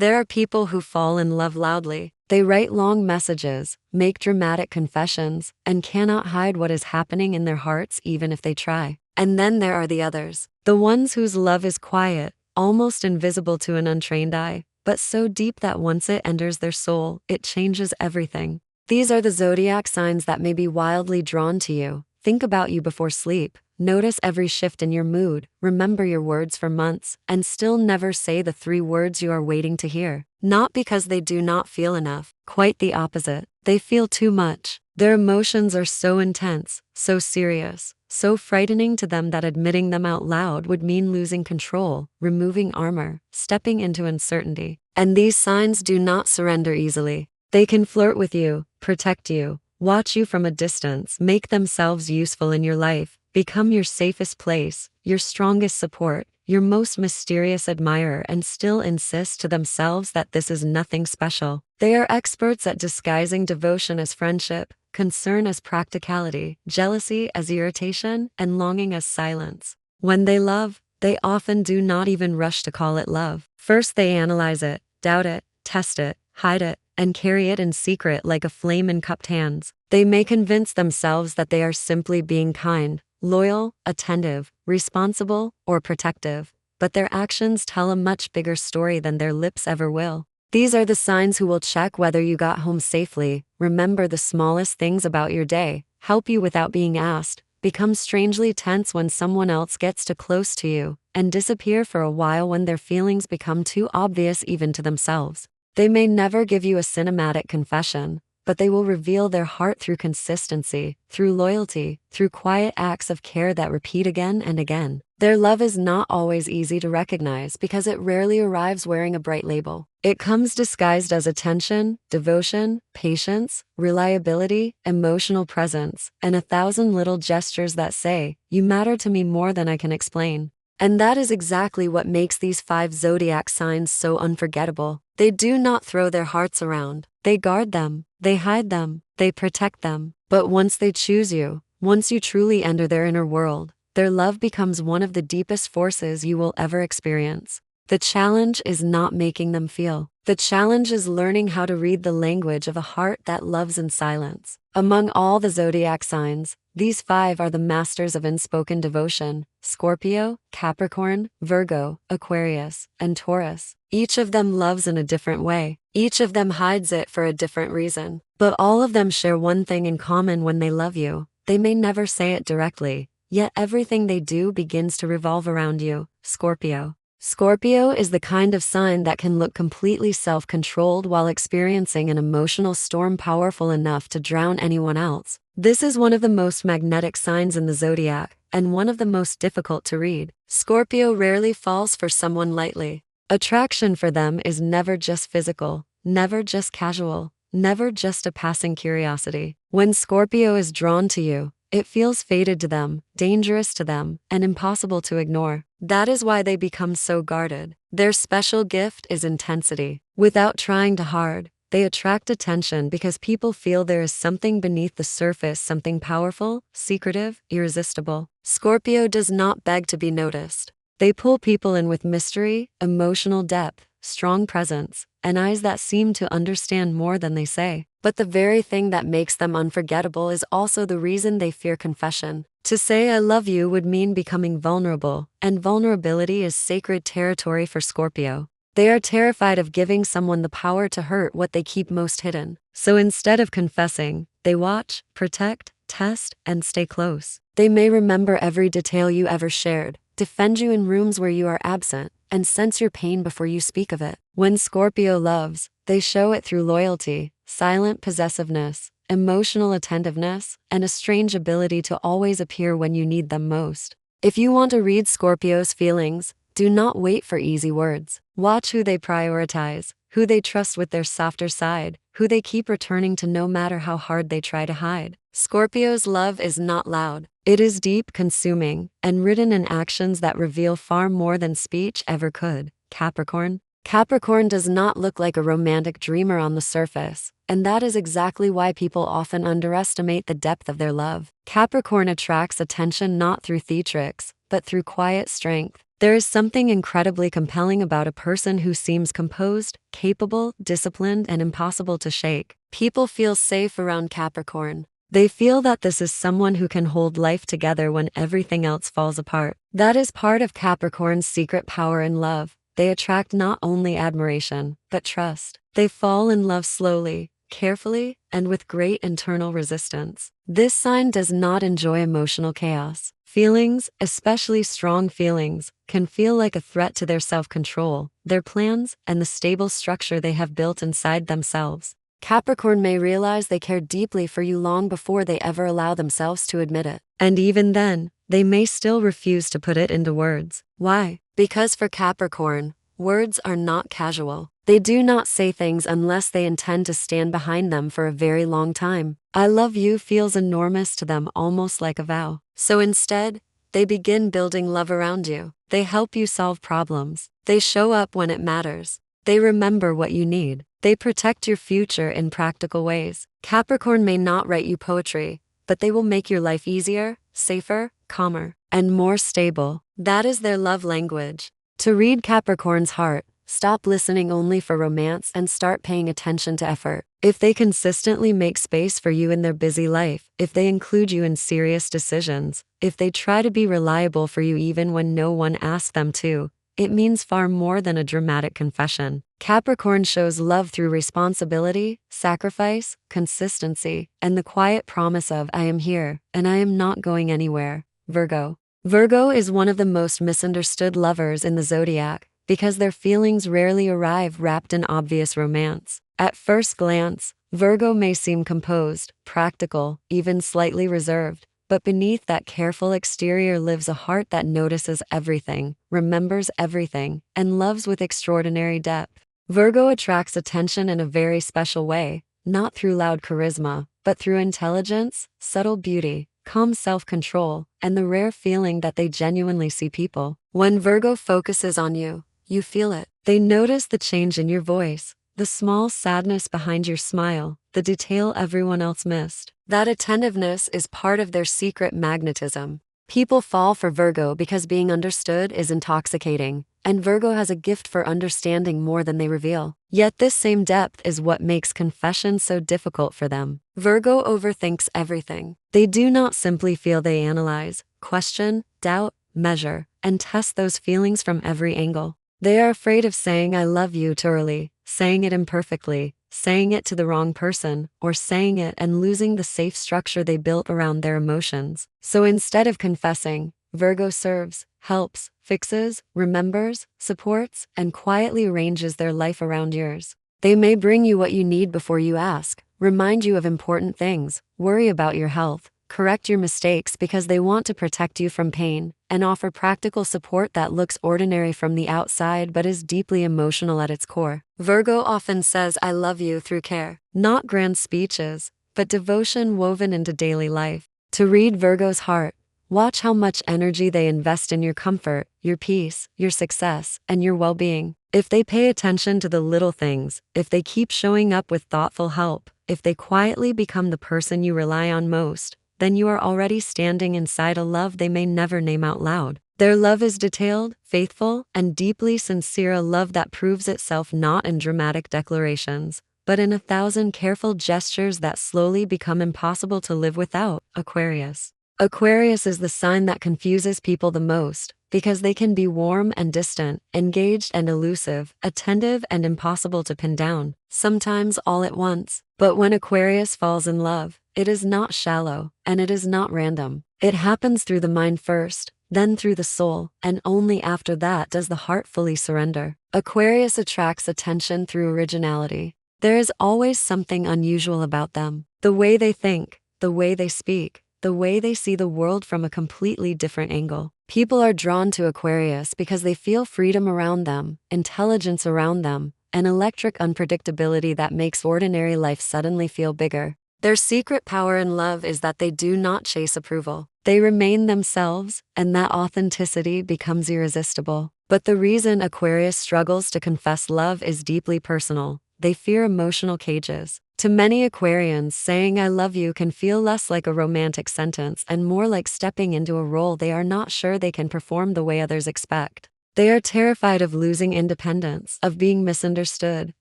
There are people who fall in love loudly. They write long messages, make dramatic confessions, and cannot hide what is happening in their hearts even if they try. And then there are the others, the ones whose love is quiet, almost invisible to an untrained eye, but so deep that once it enters their soul, it changes everything. These are the zodiac signs that may be wildly drawn to you. Think about you before sleep. Notice every shift in your mood, remember your words for months, and still never say the 3 words you are waiting to hear. Not because they do not feel enough, quite the opposite. They feel too much. Their emotions are so intense, so serious, so frightening to them that admitting them out loud would mean losing control, removing armor, stepping into uncertainty. And these signs do not surrender easily. They can flirt with you, protect you, watch you from a distance, make themselves useful in your life, become your safest place, your strongest support, your most mysterious admirer, and still insist to themselves that this is nothing special. They are experts at disguising devotion as friendship, concern as practicality, jealousy as irritation, and longing as silence. When they love, they often do not even rush to call it love. First they analyze it, doubt it, test it, hide it, and carry it in secret like a flame in cupped hands. They may convince themselves that they are simply being kind, loyal, attentive, responsible, or protective, but their actions tell a much bigger story than their lips ever will. These are the signs who will check whether you got home safely, remember the smallest things about your day, help you without being asked, become strangely tense when someone else gets too close to you, and disappear for a while when their feelings become too obvious even to themselves. They may never give you a cinematic confession, but they will reveal their heart through consistency, through loyalty, through quiet acts of care that repeat again and again. Their love is not always easy to recognize because it rarely arrives wearing a bright label. It comes disguised as attention, devotion, patience, reliability, emotional presence, and 1,000 little gestures that say, "You matter to me more than I can explain." And that is exactly what makes these 5 zodiac signs so unforgettable. They do not throw their hearts around. They guard them, they hide them, they protect them. But once they choose you, once you truly enter their inner world, their love becomes one of the deepest forces you will ever experience. The challenge is not making them feel. The challenge is learning how to read the language of a heart that loves in silence. Among all the zodiac signs, these 5 are the masters of unspoken devotion: Scorpio, Capricorn, Virgo, Aquarius, and Taurus. Each of them loves in a different way. Each of them hides it for a different reason. But all of them share one thing in common: when they love you, they may never say it directly, yet everything they do begins to revolve around you. Scorpio. Scorpio is the kind of sign that can look completely self-controlled while experiencing an emotional storm powerful enough to drown anyone else. This is one of the most magnetic signs in the zodiac, and one of the most difficult to read. Scorpio rarely falls for someone lightly. Attraction for them is never just physical, never just casual, never just a passing curiosity. When Scorpio is drawn to you, it feels fated to them, dangerous to them, and impossible to ignore. That is why they become so guarded. Their special gift is intensity. Without trying too hard, they attract attention because people feel there is something beneath the surface, something powerful, secretive, irresistible. Scorpio does not beg to be noticed. They pull people in with mystery, emotional depth, strong presence, and eyes that seem to understand more than they say. But the very thing that makes them unforgettable is also the reason they fear confession. To say "I love you" would mean becoming vulnerable, and vulnerability is sacred territory for Scorpio. They are terrified of giving someone the power to hurt what they keep most hidden. So instead of confessing, they watch, protect, test, and stay close. They may remember every detail you ever shared, defend you in rooms where you are absent, and sense your pain before you speak of it. When Scorpio loves, they show it through loyalty, silent possessiveness, emotional attentiveness, and a strange ability to always appear when you need them most. If you want to read Scorpio's feelings, do not wait for easy words. Watch who they prioritize, who they trust with their softer side, who they keep returning to no matter how hard they try to hide. Scorpio's love is not loud. It is deep, consuming, and written in actions that reveal far more than speech ever could. Capricorn. Capricorn does not look like a romantic dreamer on the surface, and that is exactly why people often underestimate the depth of their love. Capricorn attracts attention not through theatrics, but through quiet strength. There is something incredibly compelling about a person who seems composed, capable, disciplined, and impossible to shake. People feel safe around Capricorn. They feel that this is someone who can hold life together when everything else falls apart. That is part of Capricorn's secret power in love. They attract not only admiration, but trust. They fall in love slowly, carefully, and with great internal resistance. This sign does not enjoy emotional chaos. Feelings, especially strong feelings, can feel like a threat to their self-control, their plans, and the stable structure they have built inside themselves. Capricorn may realize they care deeply for you long before they ever allow themselves to admit it. And even then, they may still refuse to put it into words. Why? Because for Capricorn, words are not casual. They do not say things unless they intend to stand behind them for a very long time. I love you feels enormous to them, almost like a vow. So instead, they begin building love around you. They help you solve problems. They show up when it matters. They remember what you need. They protect your future in practical ways. Capricorn may not write you poetry, but they will make your life easier, safer, calmer, and more stable. That is their love language. To read Capricorn's heart, stop listening only for romance and start paying attention to effort. If they consistently make space for you in their busy life, if they include you in serious decisions, if they try to be reliable for you even when no one asks them to, it means far more than a dramatic confession. Capricorn shows love through responsibility, sacrifice, consistency, and the quiet promise of "I am here, and I am not going anywhere." Virgo. Virgo is one of the most misunderstood lovers in the zodiac because their feelings rarely arrive wrapped in obvious romance. At first glance, Virgo may seem composed, practical, even slightly reserved. But beneath that careful exterior lives a heart that notices everything, remembers everything, and loves with extraordinary depth. Virgo attracts attention in a very special way, not through loud charisma, but through intelligence, subtle beauty, calm self-control, and the rare feeling that they genuinely see people. When Virgo focuses on you, you feel it. They notice the change in your voice, the small sadness behind your smile, the detail everyone else missed. That attentiveness is part of their secret magnetism. People fall for Virgo because being understood is intoxicating, and Virgo has a gift for understanding more than they reveal. Yet this same depth is what makes confession so difficult for them. Virgo overthinks everything. They do not simply feel, they analyze, question, doubt, measure, and test those feelings from every angle. They are afraid of saying "I love you" too early, saying it imperfectly, saying it to the wrong person, or saying it and losing the safe structure they built around their emotions. So instead of confessing, Virgo serves, helps, fixes, remembers, supports, and quietly arranges their life around yours. They may bring you what you need before you ask, remind you of important things, worry about your health, correct your mistakes because they want to protect you from pain, and offer practical support that looks ordinary from the outside but is deeply emotional at its core. Virgo often says "I love you" through care, not grand speeches, but devotion woven into daily life. To read Virgo's heart, watch how much energy they invest in your comfort, your peace, your success, and your well-being. If they pay attention to the little things, if they keep showing up with thoughtful help, if they quietly become the person you rely on most, then you are already standing inside a love they may never name out loud. Their love is detailed, faithful, and deeply sincere, a love that proves itself not in dramatic declarations, but in 1,000 careful gestures that slowly become impossible to live without. Aquarius. Aquarius is the sign that confuses people the most, because they can be warm and distant, engaged and elusive, attentive and impossible to pin down, sometimes all at once. But when Aquarius falls in love, it is not shallow, and it is not random. It happens through the mind first, then through the soul, and only after that does the heart fully surrender. Aquarius attracts attention through originality. There is always something unusual about them. The way they think, the way they speak, the way they see the world from a completely different angle. People are drawn to Aquarius because they feel freedom around them, intelligence around them, an electric unpredictability that makes ordinary life suddenly feel bigger. Their secret power in love is that they do not chase approval. They remain themselves, and that authenticity becomes irresistible. But the reason Aquarius struggles to confess love is deeply personal. They fear emotional cages. To many Aquarians, saying I love you can feel less like a romantic sentence and more like stepping into a role they are not sure they can perform the way others expect. They are terrified of losing independence, of being misunderstood,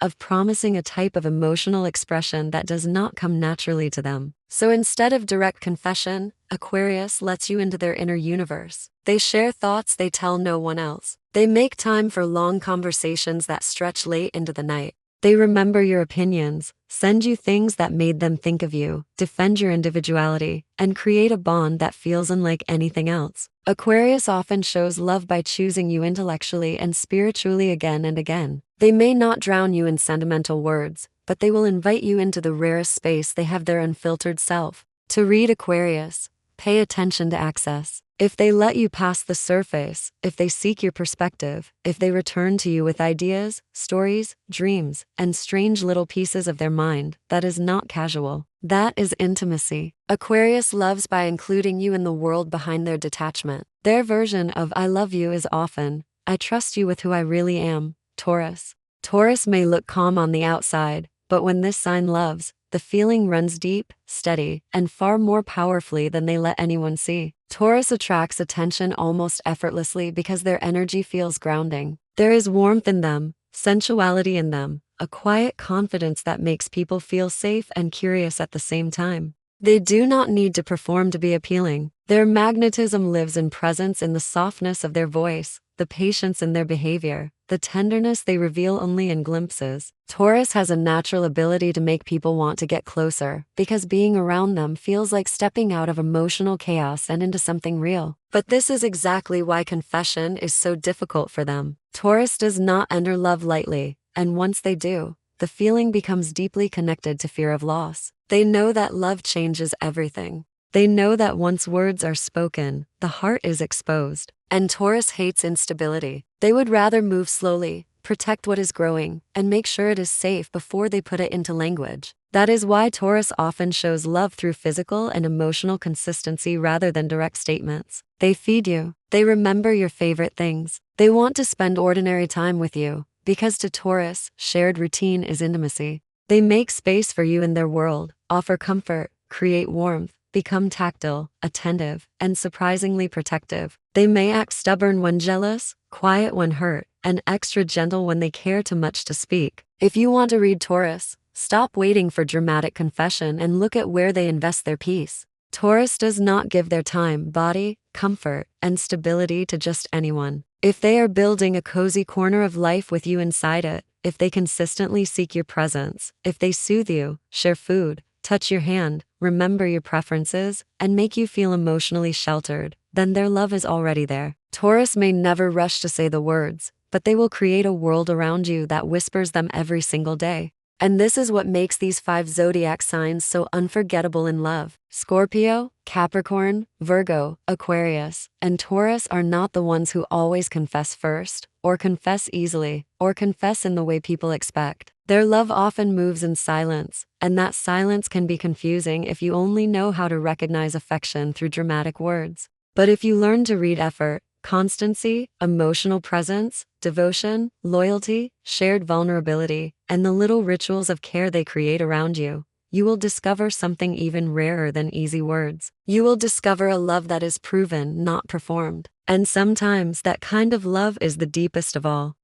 of promising a type of emotional expression that does not come naturally to them. So instead of direct confession, Aquarius lets you into their inner universe. They share thoughts they tell no one else. They make time for long conversations that stretch late into the night. They remember your opinions, send you things that made them think of you, defend your individuality, and create a bond that feels unlike anything else. Aquarius often shows love by choosing you intellectually and spiritually again and again. They may not drown you in sentimental words, but they will invite you into the rarest space they have, their unfiltered self. To read Aquarius, pay attention to access. If they let you pass the surface, if they seek your perspective, if they return to you with ideas, stories, dreams, and strange little pieces of their mind, that is not casual. That is intimacy. Aquarius loves by including you in the world behind their detachment. Their version of I love you is often, I trust you with who I really am. Taurus. Taurus may look calm on the outside, but when this sign loves, the feeling runs deep, steady, and far more powerfully than they let anyone see. Taurus attracts attention almost effortlessly because their energy feels grounding. There is warmth in them, sensuality in them, a quiet confidence that makes people feel safe and curious at the same time. They do not need to perform to be appealing. Their magnetism lives in presence, in the softness of their voice, the patience in their behavior, the tenderness they reveal only in glimpses. Taurus has a natural ability to make people want to get closer, because being around them feels like stepping out of emotional chaos and into something real. But this is exactly why confession is so difficult for them. Taurus does not enter love lightly, and once they do, the feeling becomes deeply connected to fear of loss. They know that love changes everything. They know that once words are spoken, the heart is exposed. And Taurus hates instability. They would rather move slowly, protect what is growing, and make sure it is safe before they put it into language. That is why Taurus often shows love through physical and emotional consistency rather than direct statements. They feed you. They remember your favorite things. They want to spend ordinary time with you, because to Taurus, shared routine is intimacy. They make space for you in their world, offer comfort, create warmth, become tactile, attentive, and surprisingly protective. They may act stubborn when jealous, quiet when hurt, and extra gentle when they care too much to speak. If you want to read Taurus, stop waiting for dramatic confession and look at where they invest their peace. Taurus does not give their time, body, comfort, and stability to just anyone. If they are building a cozy corner of life with you inside it, if they consistently seek your presence, if they soothe you, share food, touch your hand, remember your preferences, and make you feel emotionally sheltered, then their love is already there. Taurus may never rush to say the words, but they will create a world around you that whispers them every single day. And this is what makes these 5 zodiac signs so unforgettable in love. Scorpio, Capricorn, Virgo, Aquarius, and Taurus are not the ones who always confess first, or confess easily, or confess in the way people expect. Their love often moves in silence, and that silence can be confusing if you only know how to recognize affection through dramatic words. But if you learn to read effort, constancy, emotional presence, devotion, loyalty, shared vulnerability, and the little rituals of care they create around you, you will discover something even rarer than easy words. You will discover a love that is proven, not performed. And sometimes that kind of love is the deepest of all.